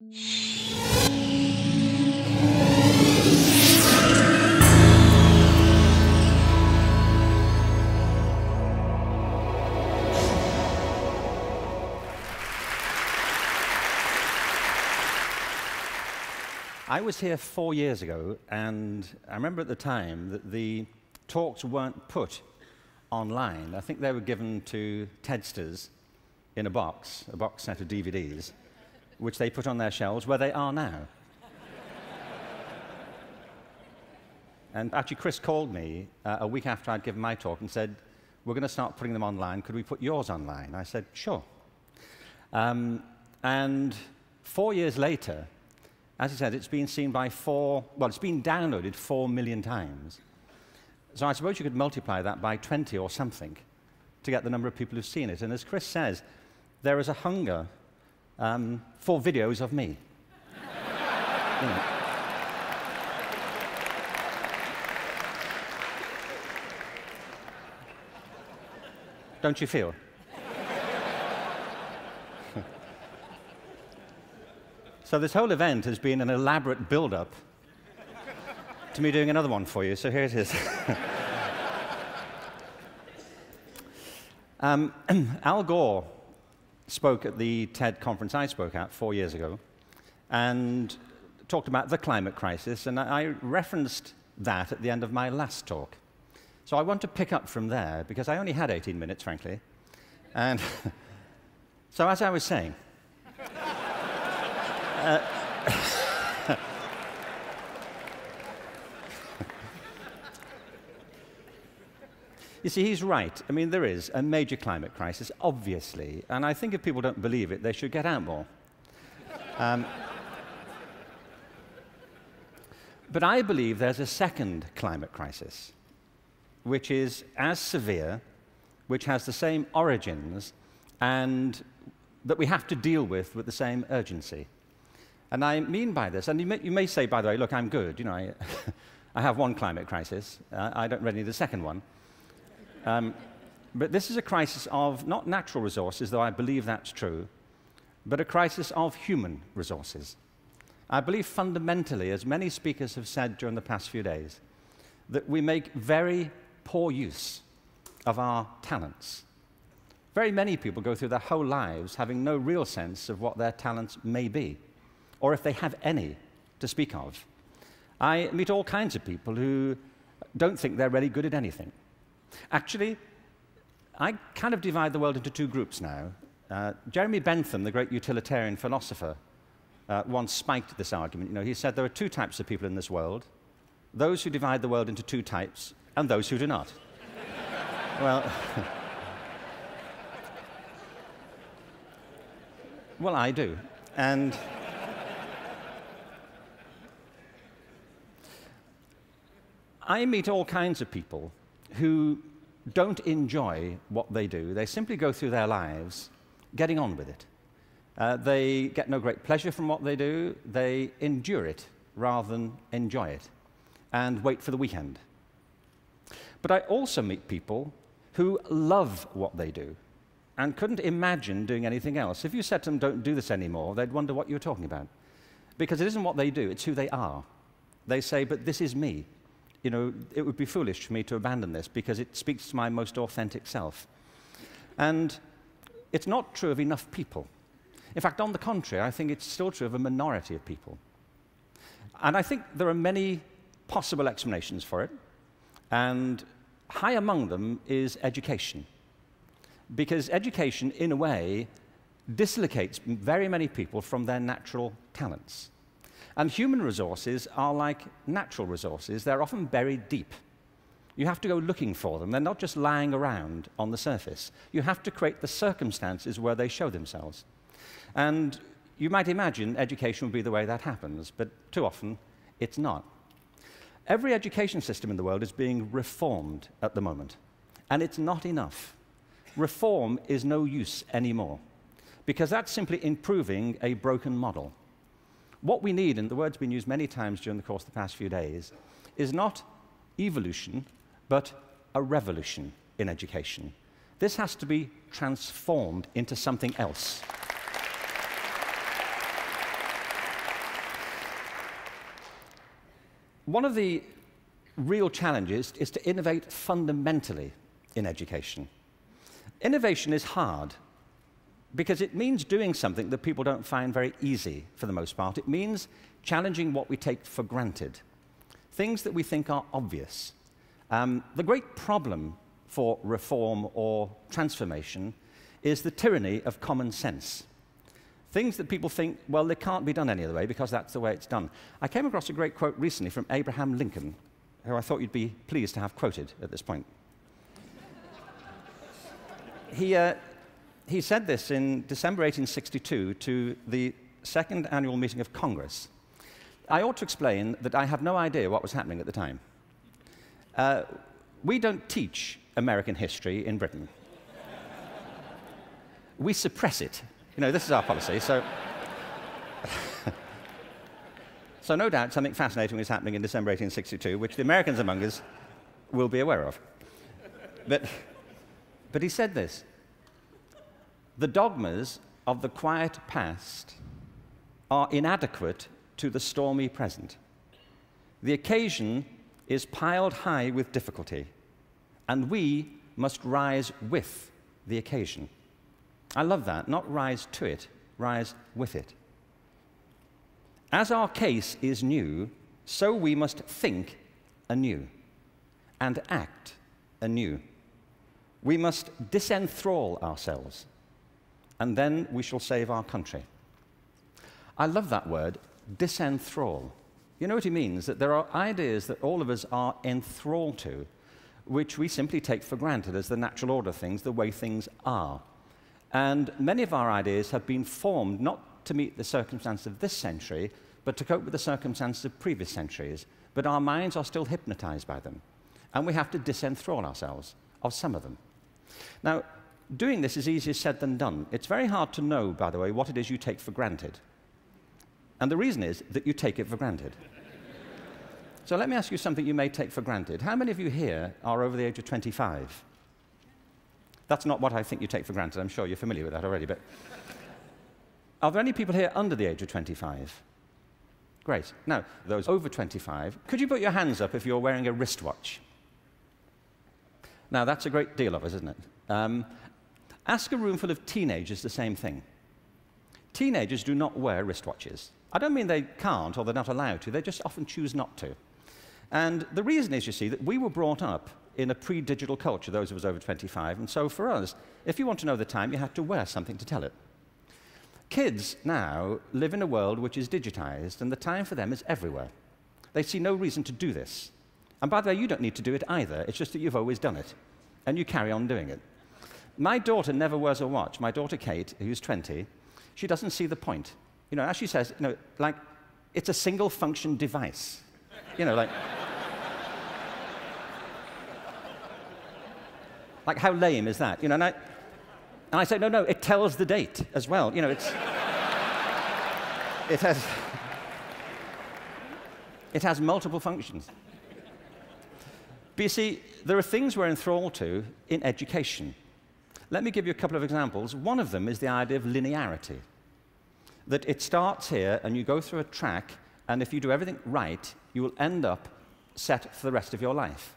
I was here 4 years ago, and I remember at the time that the talks weren't put online. I think they were given to TEDsters in a box set of DVDs, which they put on their shelves where they are now. And actually, Chris called me a week after I'd given my talk and said, "We're going to start putting them online. Could we put yours online?" I said, "Sure." And 4 years later, as he said, it's been seen by it's been downloaded 4 million times. So I suppose you could multiply that by 20 or something to get the number of people who've seen it. And as Chris says, there is a hunger for videos of me. You know. Don't you feel? So this whole event has been an elaborate build-up to me doing another one for you, so here it is. Al Gore spoke at the TED conference I spoke at 4 years ago and talked about the climate crisis, and I referenced that at the end of my last talk. So I want to pick up from there, because I only had 18 minutes, frankly. And so as I was saying, you see, he's right. I mean, there is a major climate crisis, obviously, and I think if people don't believe it, they should get out more. But I believe there's a second climate crisis, which is as severe, which has the same origins, and that we have to deal with the same urgency. And I mean by this, and you may say, by the way, look, I'm good. You know, I have one climate crisis. I don't really need a second one. But this is a crisis of not natural resources, though I believe that's true, but a crisis of human resources. I believe fundamentally, as many speakers have said during the past few days, that we make very poor use of our talents. Very many people go through their whole lives having no real sense of what their talents may be, or if they have any to speak of. I meet all kinds of people who don't think they're really good at anything. Actually, I kind of divide the world into two groups now. Jeremy Bentham, the great utilitarian philosopher, once spiked this argument. You know, he said there are two types of people in this world: those who divide the world into two types, and those who do not. Well, well, I do. And I meet all kinds of people who don't enjoy what they do. They simply go through their lives getting on with it. They get no great pleasure from what they do. They endure it rather than enjoy it and wait for the weekend. But I also meet people who love what they do and couldn't imagine doing anything else. If you said to them, "Don't do this anymore," they'd wonder what you were talking about. Because it isn't what they do, it's who they are. They say, "But this is me. You know, it would be foolish for me to abandon this because it speaks to my most authentic self." And it's not true of enough people. In fact, on the contrary, I think it's still true of a minority of people. And I think there are many possible explanations for it. And high among them is education. Because education, in a way, dislocates very many people from their natural talents. And human resources are like natural resources. They're often buried deep. You have to go looking for them. They're not just lying around on the surface. You have to create the circumstances where they show themselves. And you might imagine education would be the way that happens, but too often it's not. Every education system in the world is being reformed at the moment, and it's not enough. Reform is no use anymore, because that's simply improving a broken model. What we need, and the word's been used many times during the course of the past few days, is not evolution, but a revolution in education. This has to be transformed into something else. One of the real challenges is to innovate fundamentally in education. Innovation is hard because it means doing something that people don't find very easy for the most part. It means challenging what we take for granted, things that we think are obvious. The great problem for reform or transformation is the tyranny of common sense. Things that people think, well, they can't be done any other way because that's the way it's done. I came across a great quote recently from Abraham Lincoln, who I thought you'd be pleased to have quoted at this point. He said this in December 1862 to the second annual meeting of Congress. I ought to explain that I have no idea what was happening at the time. We don't teach American history in Britain. We suppress it. You know, this is our policy, so... So no doubt something fascinating was happening in December 1862, which the Americans among us will be aware of. But he said this: the dogmas of the quiet past are inadequate to the stormy present. The occasion is piled high with difficulty, and we must rise with the occasion. I love that. Not rise to it, rise with it. As our case is new, so we must think anew and act anew. We must disenthrall ourselves, and then we shall save our country. I love that word, disenthrall. You know what he means? That there are ideas that all of us are enthralled to, which we simply take for granted as the natural order of things, the way things are. And many of our ideas have been formed not to meet the circumstances of this century, but to cope with the circumstances of previous centuries. But our minds are still hypnotized by them. And we have to disenthrall ourselves of some of them. Now, doing this is easier said than done. It's very hard to know, by the way, what it is you take for granted. And the reason is that you take it for granted. So let me ask you something you may take for granted. How many of you here are over the age of 25? That's not what I think you take for granted. I'm sure you're familiar with that already. But are there any people here under the age of 25? Great. Now, those over 25, could you put your hands up if you're wearing a wristwatch? Now, that's a great deal of us, isn't it? Ask a room full of teenagers the same thing. Teenagers do not wear wristwatches. I don't mean they can't or they're not allowed to. They just often choose not to. And the reason is, you see, that we were brought up in a pre-digital culture, those of us over 25, and so for us, if you want to know the time, you have to wear something to tell it. Kids now live in a world which is digitized, and the time for them is everywhere. They see no reason to do this. And by the way, you don't need to do it either. It's just that you've always done it, and you carry on doing it. My daughter never wears a watch. My daughter Kate, who's 20, she doesn't see the point. You know, as she says, you know, like, it's a single-function device. You know, like... Like, how lame is that? You know, and I say, no, it tells the date as well. You know, it has multiple functions. But you see, there are things we're enthralled to in education. Let me give you a couple of examples. One of them is the idea of linearity. That it starts here, and you go through a track, and if you do everything right, you will end up set for the rest of your life.